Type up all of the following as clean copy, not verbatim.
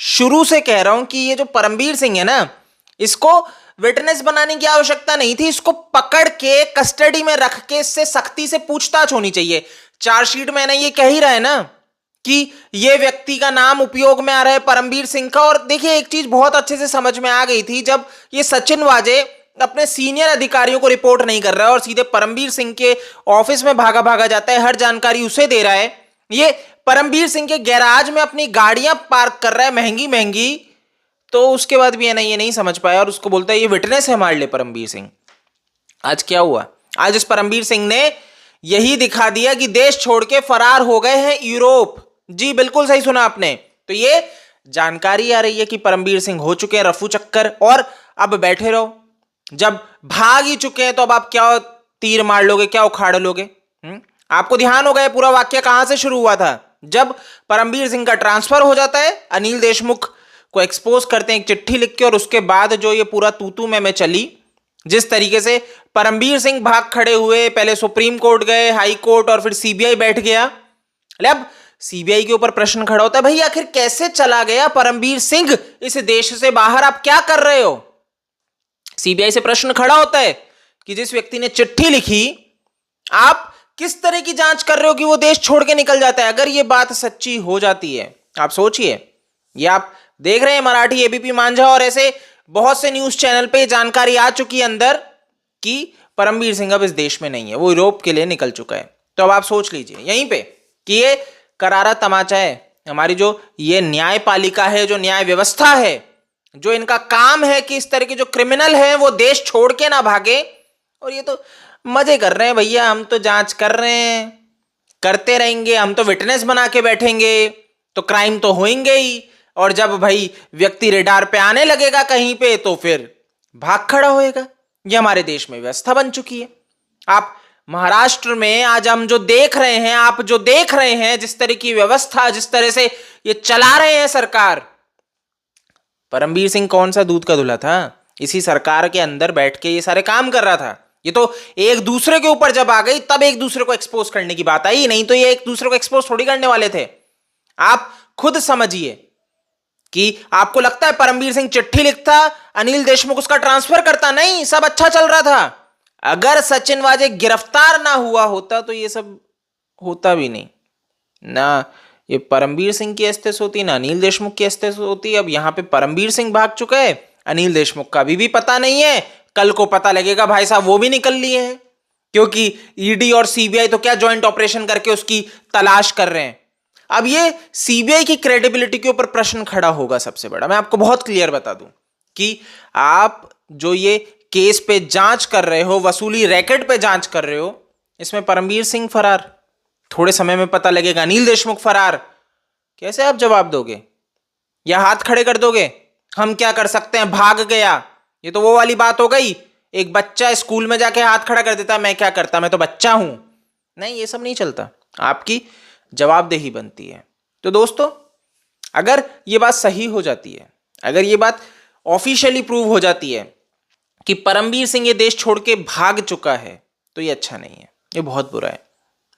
शुरू से कह रहा हूं कि ये जो परमबीर सिंह है ना, इसको विटनेस बनाने की आवश्यकता नहीं थी, इसको पकड़ के कस्टडी में रख के इससे सख्ती से पूछताछ होनी चाहिए। चार्जशीट में ये कह ही रहा है ना कि ये व्यक्ति का नाम उपयोग में आ रहा है परमबीर सिंह का। और देखिए एक चीज बहुत अच्छे से समझ में आ गई थी, जब ये सचिन वाजे अपने सीनियर अधिकारियों को रिपोर्ट नहीं कर रहा है और सीधे परमबीर सिंह के ऑफिस में भागा भागा जाता है, हर जानकारी उसे दे रहा है, ये परमबीर सिंह के गैराज में अपनी गाड़ियां पार्क कर रहा है महंगी महंगी, तो उसके बाद भी ये नहीं समझ पाया और उसको बोलता है ये विटनेस है हमारे लिए परमबीर सिंह। आज क्या हुआ? आज इस परमबीर सिंह ने यही दिखा दिया कि देश छोड़ के फरार हो गए हैं यूरोप। जी बिल्कुल सही सुना आपने। तो ये जानकारी आ रही है कि परमबीर सिंह हो चुके हैं रफू चक्कर, और अब बैठे रहो। जब भाग ही चुके हैं तो अब आप क्या तीर मार लोगे, क्या उखाड़ लोगे? आपको ध्यान होगा पूरा वाक्य कहां से शुरू हुआ था? जब परमबीर सिंह का ट्रांसफर हो जाता है, अनिल देशमुख को एक्सपोज करते हैं एक चिट्ठी लिख के, और उसके बाद जो ये पूरा तूतू में चली, जिस तरीके से परमबीर सिंह भाग खड़े हुए, पहले सुप्रीम कोर्ट गए, हाई कोर्ट, और फिर सीबीआई बैठ गया। अब सीबीआई के ऊपर प्रश्न खड़ा होता है, भाई आखिर कैसे चला गया परमबीर सिंह इस देश से बाहर, आप क्या कर रहे हो? सीबीआई से प्रश्न खड़ा होता है कि जिस व्यक्ति ने चिट्ठी लिखी, आप किस तरह की जांच कर रहे हो कि वो देश छोड़ के निकल जाता है? अगर ये बात सच्ची हो जाती है, आप सोचिए, ये आप देख रहे हैं मराठी एबीपी मांझा और ऐसे बहुत से न्यूज चैनल पे जानकारी आ चुकी है अंदर कि परमबीर सिंह अब इस देश में नहीं है, वो यूरोप के लिए निकल चुका है। तो अब आप सोच लीजिए यहीं पे कि ये करारा तमाचा है। हमारी जो ये न्यायपालिका है, जो न्याय व्यवस्था है, जो इनका काम है कि इस तरह के जो क्रिमिनल हैं वो देश छोड़ के ना भागे, और ये तो मजे कर रहे हैं भैया, हम तो जांच कर रहे हैं, करते रहेंगे, हम तो विटनेस बना के बैठेंगे, तो क्राइम तो होंगे ही, और जब भाई व्यक्ति रेडार पे आने लगेगा कहीं पे तो फिर भाग खड़ा होएगा। ये हमारे देश में व्यवस्था बन चुकी है। आप महाराष्ट्र में आज हम जो देख रहे हैं, आप जो देख रहे हैं, जिस तरह की व्यवस्था, जिस तरह से ये चला रहे हैं सरकार, परमबीर सिंह कौन सा दूध का धुला था? इसी सरकार के अंदर बैठ के ये सारे काम कर रहा था। ये तो एक दूसरे के ऊपर जब आ गई तब एक दूसरे को एक्सपोज करने की बात आई, नहीं तो ये एक दूसरे को एक्सपोज थोड़ी करने वाले थे। आप खुद समझिए कि आपको लगता है परमबीर सिंह चिट्ठी लिखता, अनिल देशमुख उसका ट्रांसफर करता? नहीं, सब अच्छा चल रहा था। अगर सचिन वाजे गिरफ्तार ना हुआ होता तो ये सब होता भी नहीं ना। ये परमबीर सिंह की अस्तेस होती, ना अनिल देशमुख की अस्तेस होती। अब यहां पे परमबीर सिंह भाग चुका है, अनिल देशमुख का भी पता नहीं है, कल को पता लगेगा भाई साहब वो भी निकल लिए हैं, क्योंकि ईडी और सीबीआई तो क्या ज्वाइंट ऑपरेशन करके उसकी तलाश कर रहे हैं। अब ये सीबीआई की क्रेडिबिलिटी के ऊपर प्रश्न खड़ा होगा सबसे बड़ा। मैं आपको बहुत क्लियर बता दूं कि आप जो ये केस पे जांच कर रहे हो, वसूली रैकेट पे जांच कर रहे हो, इसमें परमबीर सिंह फरार, थोड़े समय में पता लगेगा अनिल देशमुख फरार। कैसे आप जवाब दोगे या हाथ खड़े कर दोगे? हम क्या कर सकते हैं, भाग गया, ये तो वो वाली बात हो गई। एक बच्चा स्कूल में जाके हाथ खड़ा कर देता, मैं क्या करता, मैं तो बच्चा हूं। नहीं, ये सब नहीं चलता, आपकी जवाबदेही बनती है। तो दोस्तों, अगर ये बात सही हो जाती है, अगर ये बात ऑफिशियली प्रूव हो जाती है कि परमबीर सिंह ये देश छोड़ के भाग चुका है, तो ये अच्छा नहीं है, ये बहुत बुरा है।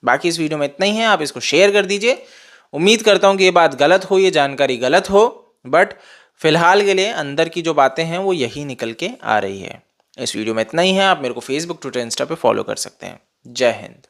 बाकी इस वीडियो में इतना ही है, आप इसको शेयर कर दीजिए। उम्मीद करता हूं कि ये बात गलत हो, ये जानकारी गलत हो, बट फिलहाल के लिए अंदर की जो बातें हैं वो यही निकल के आ रही है। इस वीडियो में इतना ही है। आप मेरे को फेसबुक, ट्विटर, इंस्टा पे फॉलो कर सकते हैं। जय हिंद।